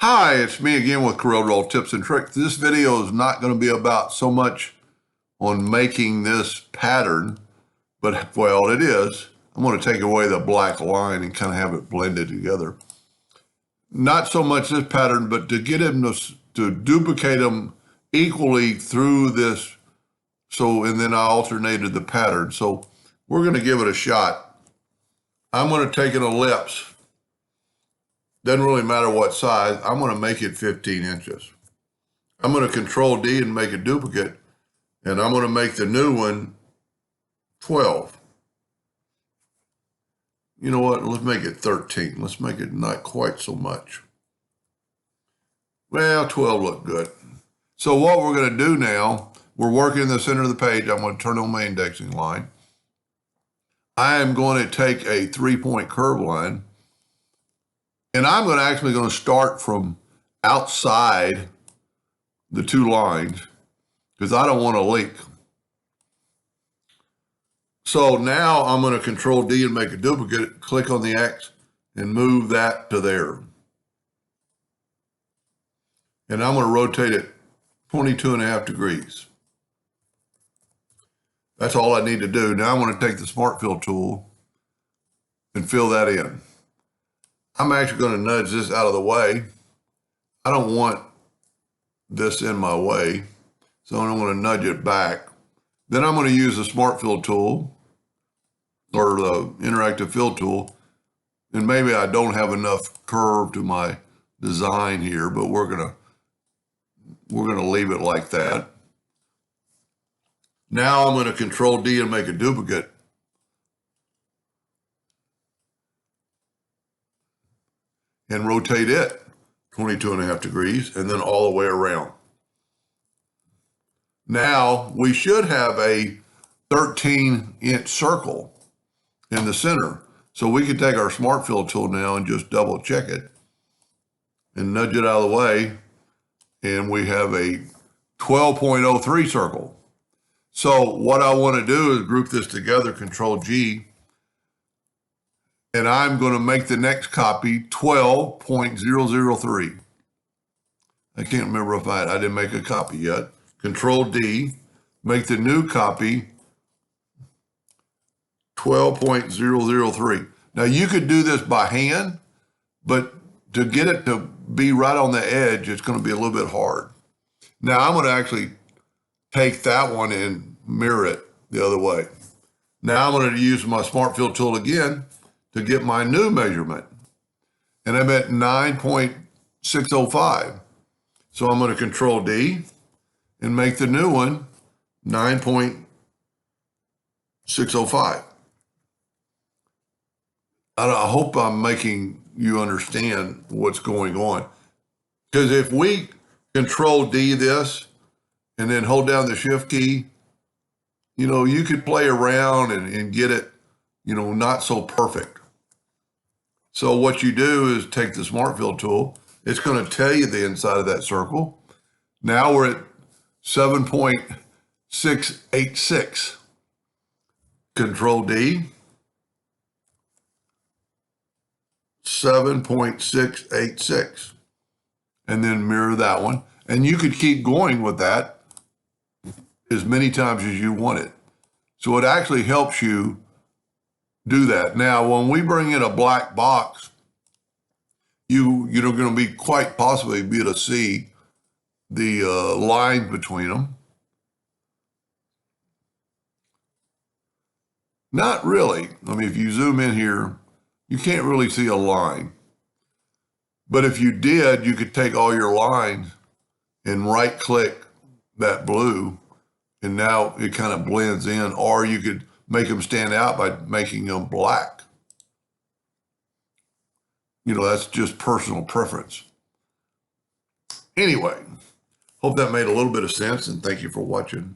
Hi, it's me again with CorelDraw tips and tricks. This video is not going to be about so much on making this pattern, but well, it is. I'm going to take away the black line and kind of have it blended together. Not so much this pattern, but to get him to duplicate them equally through this. And then I alternated the pattern. So we're going to give it a shot. I'm going to take an ellipse. Doesn't really matter what size. I'm going to make it 15 inches. I'm going to Control D and make a duplicate, and I'm going to make the new one 12. You know what? Let's make it 13. Let's make it not quite so much. Well, 12 looked good. So what we're going to do now, we're working in the center of the page. I'm going to turn on my indexing line. I am going to take a 3-point curve line. And I'm actually going to start from outside the two lines because I don't want to leak. So now I'm going to Control D and make a duplicate, click on the X and move that to there. And I'm going to rotate it 22.5 degrees. That's all I need to do. Now I'm going to take the Smart Fill tool and fill that in. I'm actually going to nudge this out of the way. I don't want this in my way, so I'm going to nudge it back. Then I'm going to use the Smart Fill tool or the Interactive Fill tool, and maybe I don't have enough curve to my design here, but we're going to leave it like that. Now I'm going to Control D and make a duplicate. And rotate it 22.5 degrees and then all the way around. Now we should have a 13-inch circle in the center. So we can take our Smart Fill tool now and just double check it and nudge it out of the way. And we have a 12.03 circle. So what I want to do is group this together, Control G. And I'm going to make the next copy 12.003. I can't remember if I didn't make a copy yet. Control D, make the new copy 12.003. Now you could do this by hand, but to get it to be right on the edge, it's going to be a little bit hard. Now I'm going to actually take that one and mirror it the other way. Now I'm going to use my Smart Fill tool again to get my new measurement. And I'm at 9.605. So I'm going to Control D and make the new one 9.605. I hope I'm making you understand what's going on. Because if we Control D this and then hold down the Shift key, you could play around and get it, not so perfect. So what you do is take the Smart Fill tool. It's going to tell you the inside of that circle. Now we're at 7.686. Control D. 7.686. And then mirror that one. And you could keep going with that as many times as you want it. So it actually helps you do that. Now, when we bring in a black box, you're going to be quite possibly be able to see the line between them. Not really. I mean, if you zoom in here, you can't really see a line. But if you did, you could take all your lines and right-click that blue, and now it kind of blends in, or you could make them stand out by making them black. That's just personal preference. Anyway, hope that made a little bit of sense, and thank you for watching.